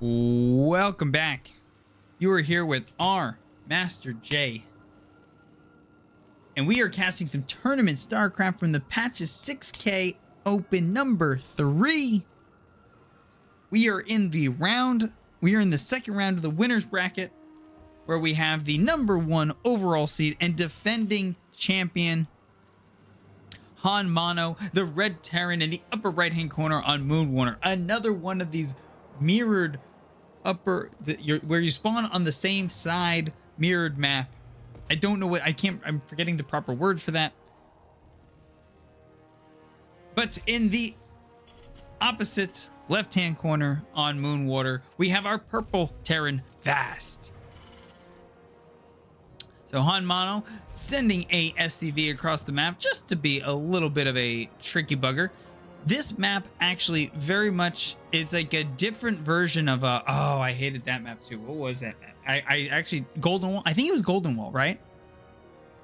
Welcome back. You are here with our Master J. And we are casting some tournament StarCraft from the patches 6K open number 3. We are in the second round of the winners bracket, where we have the number 1 overall seed and defending champion HonMonO, the red Terran in the upper right hand corner on Moonwarner. Another one of these mirrored where you spawn on the same side mirrored map. I don't know what I'm forgetting the proper word for that. But in the opposite left hand corner on Moonwater, we have our purple Terran VaST. So HonMonO sending a SCV across the map just to be a little bit of a tricky bugger. This map actually very much is like a different version of oh, I hated that map too. What was that map? I actually Golden Wall. I think it was Golden Wall, right?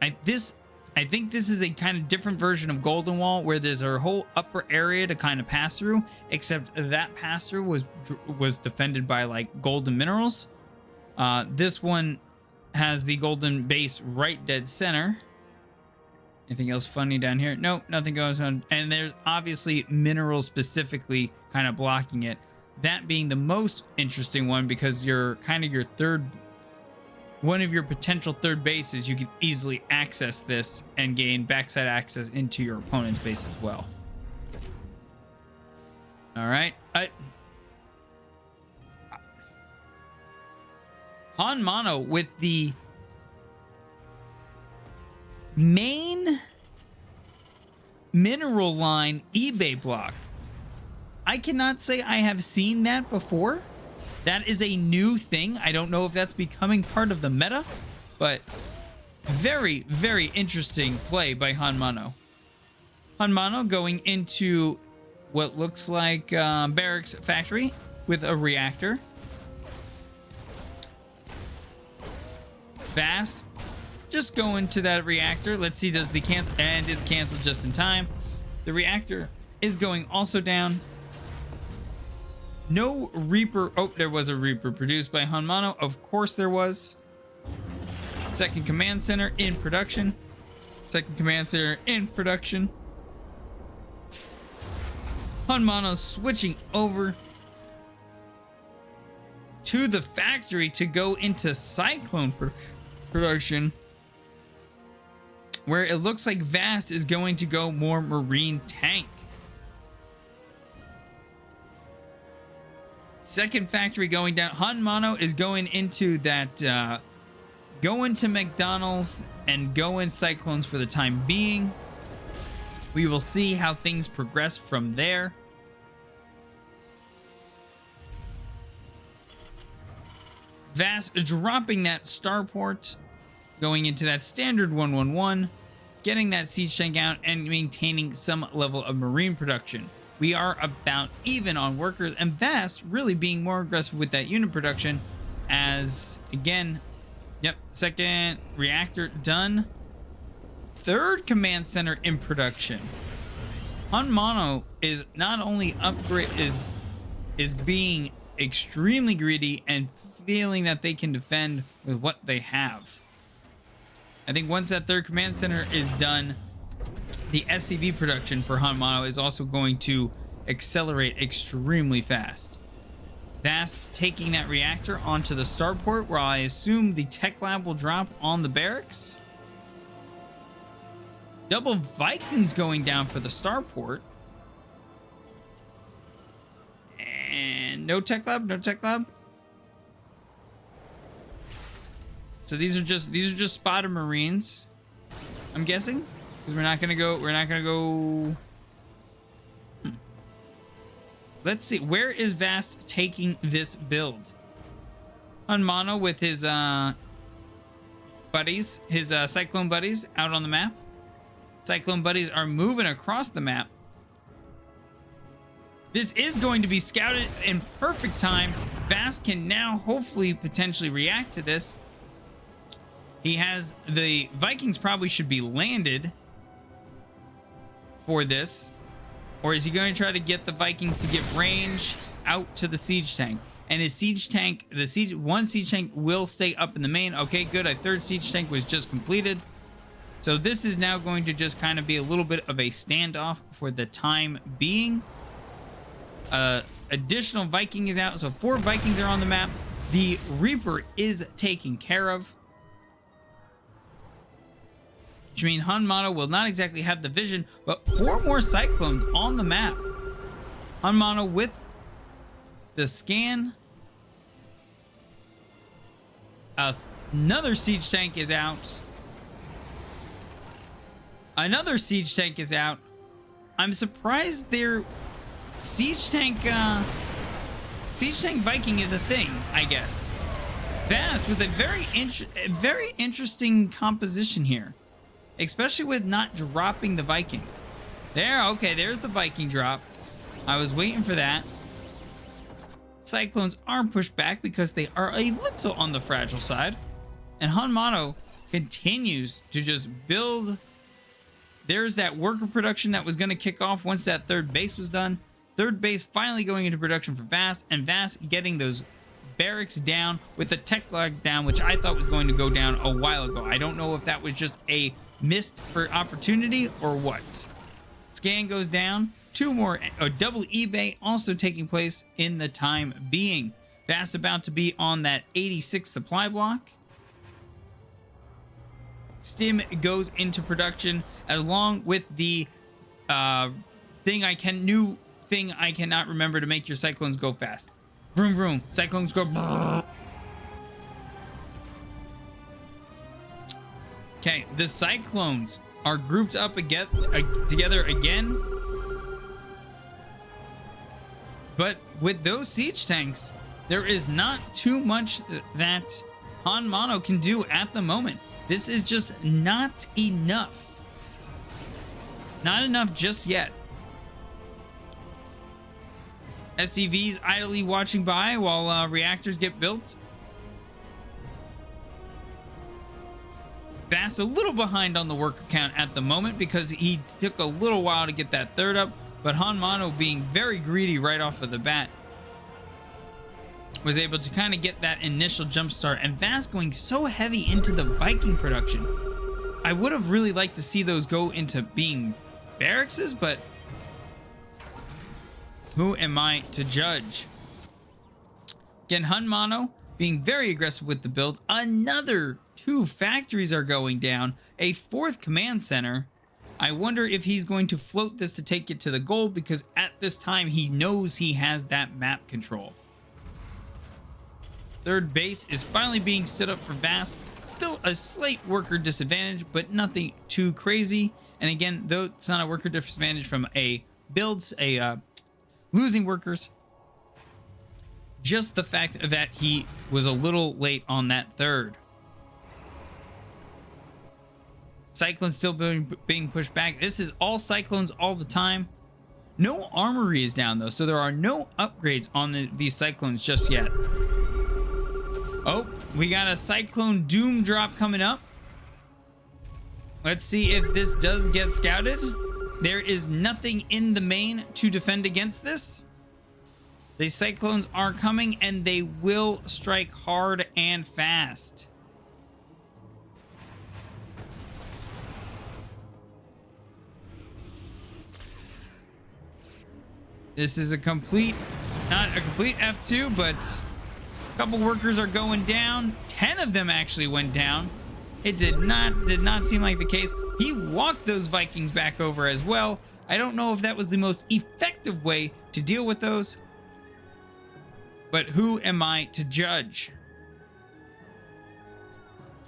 I think this is a kind of different version of Golden Wall, where there's a whole upper area to kind of pass through, except that pass through was defended by like golden minerals. This one has the golden base right dead center. Anything else funny down here? Nope, nothing goes on. And there's obviously minerals specifically kind of blocking it. That being the most interesting one, because you're kind of one of your potential third bases, you can easily access this and gain backside access into your opponent's base as well. All right. HonMonO with the main mineral line eBay block. I cannot say I have seen that before. That is a new thing. I don't know if that's becoming part of the meta, but very, very interesting play by HonMonO. HonMonO going into what looks like barracks factory with a reactor. VaST just go into that reactor. Let's see, does the cancel, and it's canceled just in time. The reactor is going also down. No Reaper. Oh, there was a Reaper produced by HonMonO. Of course there was. Second command center in production. Second command center in production. HonMonO switching over to the factory to go into Cyclone production, where it looks like VaST is going to go more marine tank. Second factory going down. HonMonO is going into that, going to McDonald's and going Cyclones for the time being. We will see how things progress from there. VaST dropping that starport, going into that standard 111, getting that siege tank out and maintaining some level of marine production. We are about even on workers, and VaST really being more aggressive with that unit production, as again, yep, second reactor done. Third command center in production. HonMonO is not only is being extremely greedy and feeling that they can defend with what they have. I think once that third command center is done, the SCV production for HonMonO is also going to accelerate extremely fast. VaST taking that reactor onto the starport, where I assume the tech lab will drop on the barracks. Double Vikings going down for the starport. And no tech lab, no tech lab. So these are just spotted Marines, I'm guessing, because we're not gonna go. Let's see, where is VaST taking this build? HonMonO with his buddies, his Cyclone buddies out on the map. Cyclone buddies are moving across the map. This is going to be scouted in perfect time. VaST can now hopefully potentially react to this. He has the Vikings probably should be landed for this. Or is he going to try to get the Vikings to give range out to the siege tank? and his siege tank, one siege tank will stay up in the main. Okay, good. A third siege tank was just completed. So this is now going to just kind of be a little bit of a standoff for the time being. Additional Viking is out, so 4 Vikings are on the map. The Reaper is taken care of, which means HonMonO will not exactly have the vision, but 4 more Cyclones on the map. HonMonO with the scan. Another siege tank is out. Another siege tank is out. I'm surprised their siege tank Viking is a thing, I guess. VaST with a very interesting composition here, especially with not dropping the Vikings. There, okay, there's the Viking drop. I was waiting for that. Cyclones are pushed back because they are a little on the fragile side, and HonMonO continues to just build. There's that worker production that was going to kick off once that third base was done. Third base finally going into production for VaST, and VaST getting those barracks down with the tech lag down, which I thought was going to go down a while ago. I don't know if that was just a missed for opportunity or what. Scan goes down. 2 more, a double eBay also taking place in the time being. VaST about to be on that 86 supply block. Stim goes into production along with the new thing I cannot remember to make your Cyclones go fast. Vroom vroom. Cyclones go. Okay, the Cyclones are grouped up together again. But with those siege tanks, there is not too much that HonMonO can do at the moment. This is just not enough. Not enough just yet. SCVs idly watching by while reactors get built. VaST a little behind on the worker count at the moment because he took a little while to get that third up, but HonMonO being very greedy right off of the bat was able to kind of get that initial jump start, and VaST going so heavy into the Viking production. I would have really liked to see those go into being barracks, but who am I to judge? Again, HonMonO being very aggressive with the build. Another 2 factories are going down. A 4th command center. I wonder if he's going to float this to take it to the gold, because at this time he knows he has that map control. Third base is finally being stood up for VaST. Still a slight worker disadvantage, but nothing too crazy. And again, though it's not a worker disadvantage from a builds, losing workers, just the fact that he was a little late on that third. Cyclones still being pushed back. This is all Cyclones all the time. No armory is down though, so there are no upgrades on these Cyclones just yet. Oh, we got a Cyclone Doom drop coming up. Let's see if this does get scouted. There is nothing in the main to defend against this. The Cyclones are coming, and they will strike hard and fast. This is not a complete F2, but a couple workers are going down. 10 of them actually went down. It did not seem like the case. He walked those Vikings back over as well. I don't know if that was the most effective way to deal with those, but who am I to judge?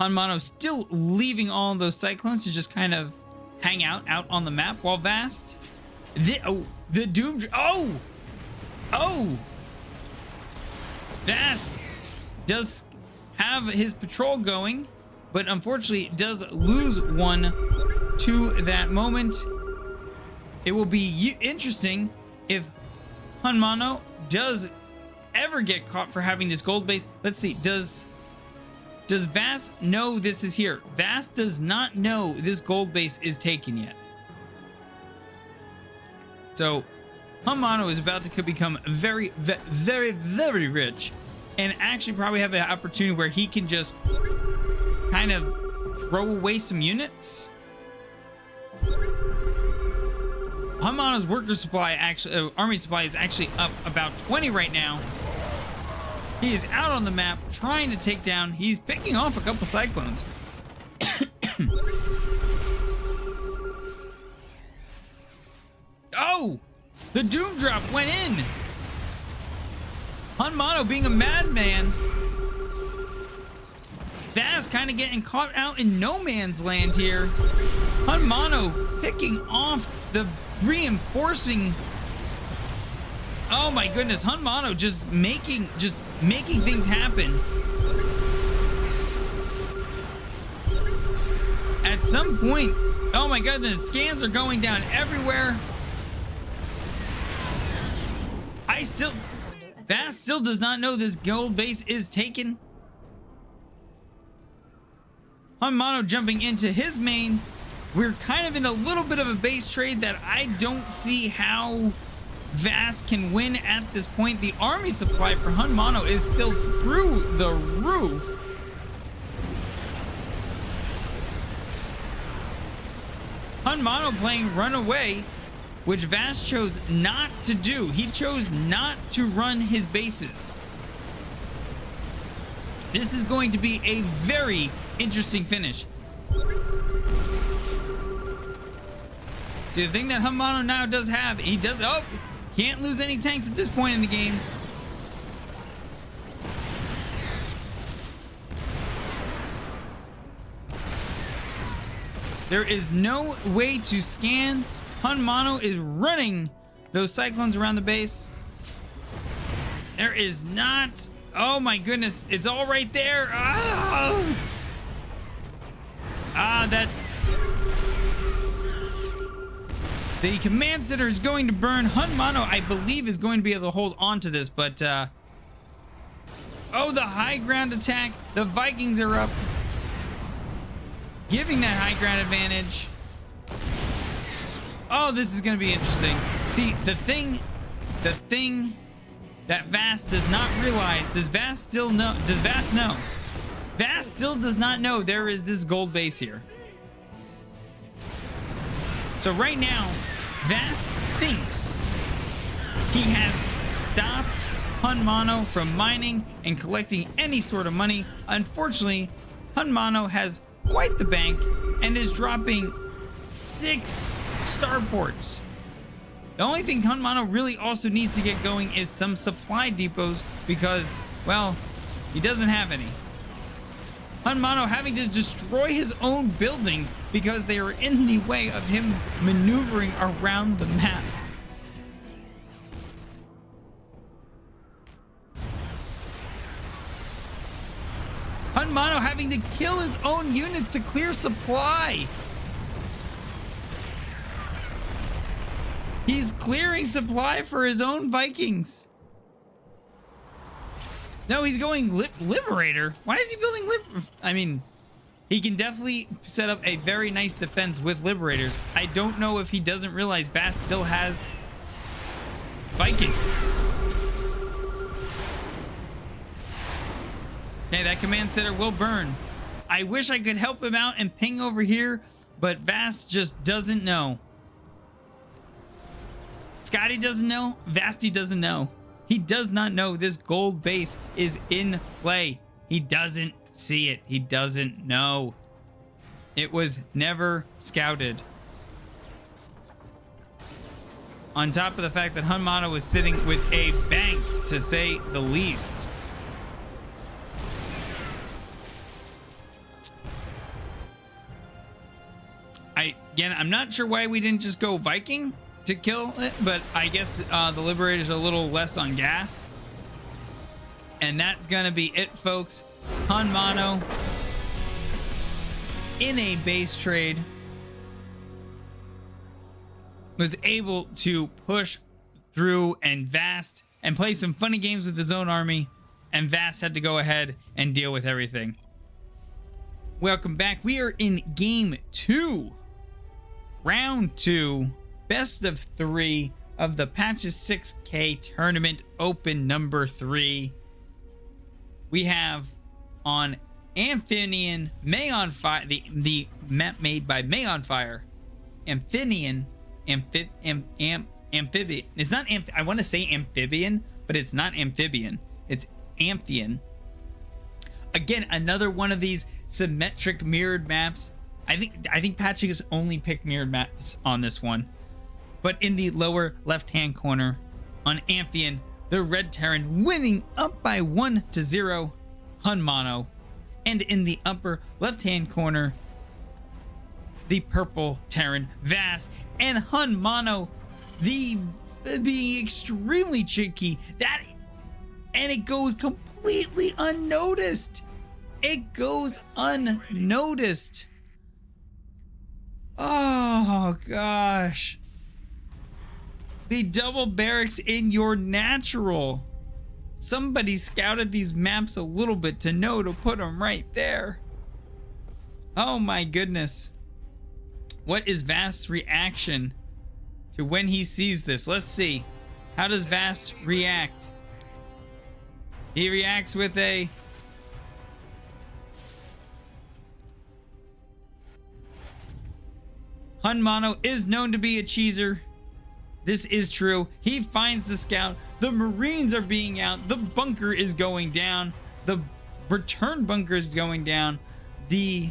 HonMonO still leaving all of those Cyclones to just kind of hang out on the map, while VaST, the Doom, VaST does have his patrol going, but unfortunately does lose one to that moment. It will be interesting if HonMonO does ever get caught for having this gold base. Let's see, does VaST know this is here? VaST does not know this gold base is taken yet. So HonMonO is about to become very, very rich, and actually probably have an opportunity where he can just kind of throw away some units. HonMonO's worker supply actually, army supply is actually up about 20 right now. He is out on the map trying to take down. He's picking off a couple cyclones. Oh, the Doom Drop went in. HonMonO being a madman. VaST kind of getting caught out in no man's land here. HonMonO picking off the reinforcing. Oh my goodness, HonMonO just making things happen. At some point, oh my goodness, scans are going down everywhere. VaST still does not know this gold base is taken. HonMonO jumping into his main. We're kind of in a little bit of a base trade that I don't see how VaST can win at this point. The army supply for HonMonO is still through the roof. HonMonO playing Runaway, which VaST chose not to do. He chose not to run his bases. This is going to be a very interesting finish. See, the thing that HonMonO now does have, he does, oh, can't lose any tanks at this point in the game. There is no way to scan. HonMonO is running those cyclones around the base. There is not. Oh my goodness, it's all right there. That the command center is going to burn. HonMonO, I believe, is going to be able to hold on to this, but oh, the high ground attack. The Vikings are up, giving that high ground advantage. Oh, this is going to be interesting. See, the thing that VaST does not realize, does VaST still know? Does VaST know? VaST still does not know there is this gold base here. So right now, VaST thinks he has stopped HonMonO from mining and collecting any sort of money. Unfortunately, HonMonO has quite the bank and is dropping 6 starports. The only thing HonMonO really also needs to get going is some supply depots because, well, he doesn't have any. HonMonO having to destroy his own buildings because they are in the way of him maneuvering around the map. HonMonO having to kill his own units to clear supply. He's clearing supply for his own Vikings. No, he's going Liberator. Why is he building I mean, he can definitely set up a very nice defense with Liberators. I don't know if he doesn't realize VaST still has Vikings. Okay, that command center will burn. I wish I could help him out and ping over here, but VaST just doesn't know. Scotty doesn't know. VaST doesn't know. He does not know this gold base is in play. He doesn't see it. He doesn't know. It was never scouted. On top of the fact that HonMonO was sitting with a bank, to say the least. I'm not sure why we didn't just go Viking to kill it, but I guess the Liberators are a little less on gas. And that's gonna be it, folks. HonMonO in a base trade was able to push through and VaST and play some funny games with his own army, and VaST had to go ahead and deal with everything. Welcome back. We are in game 2, round 2, best of 3. of the Patches 6K Tournament Open number 3. We have on Amphibian Mayon Fire, the map made by Mayon Fire. Amphibian. It's not I want to say amphibian, but it's not amphibian. It's amphibian. Again, another one of these symmetric mirrored maps. I think Patchy has only picked mirrored maps on this one. But in the lower left-hand corner on Amphibian, the red Terran winning up by 1-0, HonMonO. And in the upper left-hand corner, the purple Terran VaST and HonMonO, the extremely tricky and it goes completely unnoticed. It goes unnoticed. Oh gosh. The double barracks in your natural. Somebody scouted these maps a little bit to know to put them right there. Oh my goodness. What is VaST's reaction to when he sees this? Let's see. How does VaST react? He reacts with a... HonMonO is known to be a cheeser. This is true. He finds the scout. The Marines are being out. The bunker is going down. The return bunker is going down. The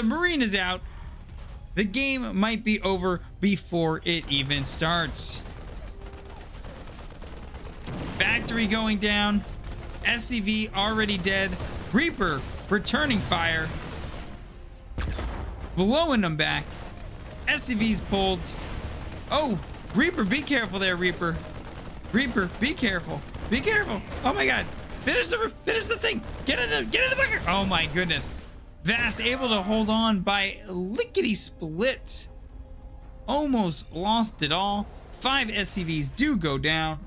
Marine is out. The game might be over before it even starts. Factory going down. SCV already dead. Reaper returning fire. Blowing them back. SCV's pulled. Oh, Reaper, be careful there, Reaper. Reaper, be careful. Be careful. Oh my god. Finish the thing. Get in the bunker. Oh my goodness. VaST able to hold on by lickety split. Almost lost it all. 5 SCVs do go down.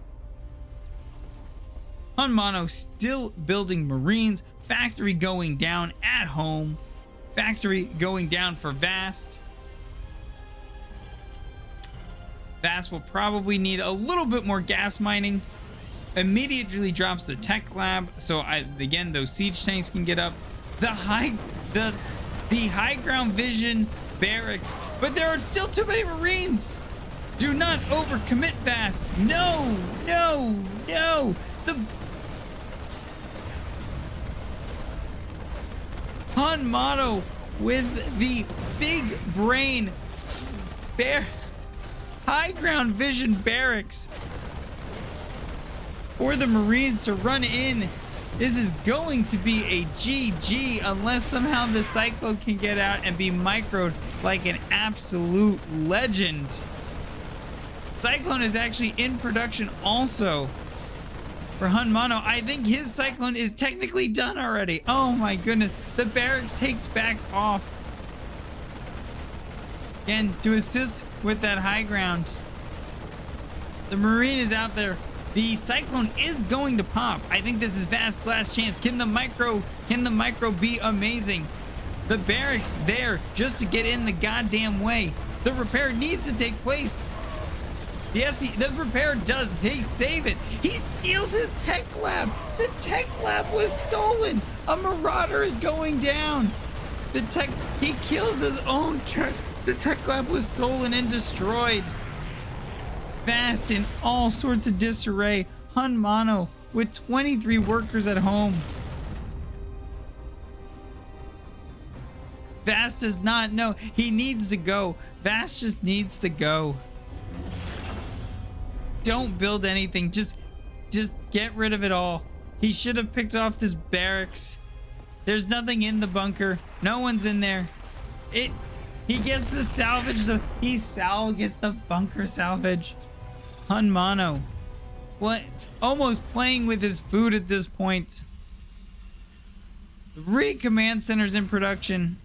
HonMonO still building Marines. Factory going down at home. Factory going down for VaST. VaST will probably need a little bit more gas mining. Immediately drops the tech lab, so again those siege tanks can get up. The high ground vision barracks, but there are still too many Marines. Do not overcommit, VaST. No, no, no. The HonMonO with the big brain high ground vision barracks for the Marines to run in. This is going to be a GG unless somehow the Cyclone can get out and be microed like an absolute legend. Cyclone is actually in production also for HonMonO. I think his Cyclone is technically done already. Oh my goodness. The barracks takes back off. Again, to assist with that high ground. The Marine is out there. The Cyclone is going to pop. I think this is VaST's last chance. Can the micro be amazing? The barracks there just to get in the goddamn way. The repair needs to take place. The repair does. He save it. He steals his tech lab. The tech lab was stolen. A marauder is going down. He kills his own tech. The tech lab was stolen and destroyed. VaST in all sorts of disarray. HonMonO with 23 workers at home. VaST does not know. He needs to go. VaST just needs to go. Don't build anything. Just get rid of it all. He should have picked off this barracks. There's nothing in the bunker. No one's in there. He gets the salvage. Gets the bunker salvage. HonMonO. What? Almost playing with his food at this point. 3 command centers in production.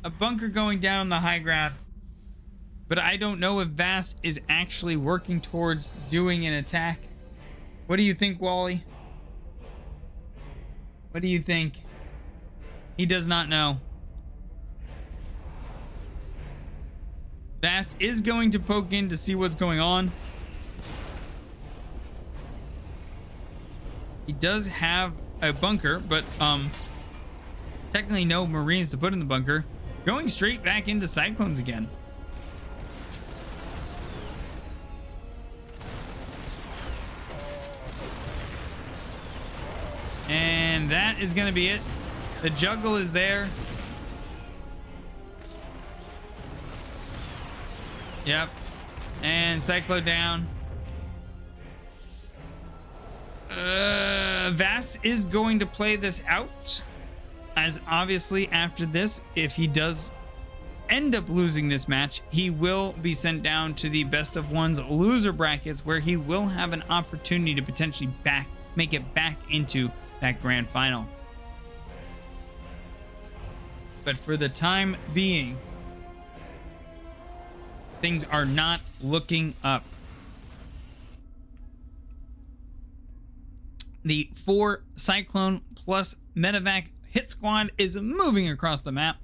A bunker going down on the high ground. But I don't know if VaST is actually working towards doing an attack. What do you think, Wally? What do you think? He does not know. VaST is going to poke in to see what's going on. He does have a bunker, but technically no Marines to put in the bunker. Going straight back into Cyclones again. And that is going to be it. The juggle is there. Yep. And Cyclo down. VaST is going to play this out, as obviously after this, if he does end up losing this match, he will be sent down to the best of ones loser brackets, where he will have an opportunity to potentially make it back into that grand final. But for the time being, things are not looking up. The 4 Cyclone plus Medevac hit squad is moving across the map.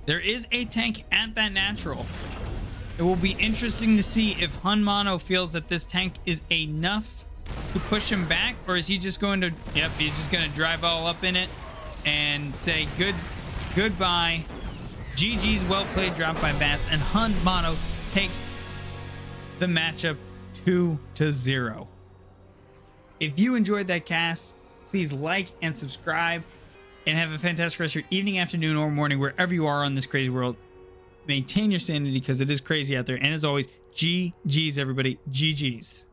There is a tank at that natural. It will be interesting to see if HonMonO feels that this tank is enough to push him back, or is he just going to, yep, he's just going to drive all up in it and say goodbye. GG's, well played, drop by VaST, and HonMonO takes the matchup 2-0. If you enjoyed that cast, please like and subscribe, and have a fantastic rest of your evening, afternoon, or morning, wherever you are on this crazy world. Maintain your sanity, because it is crazy out there. And as always, GG's, everybody. GG's.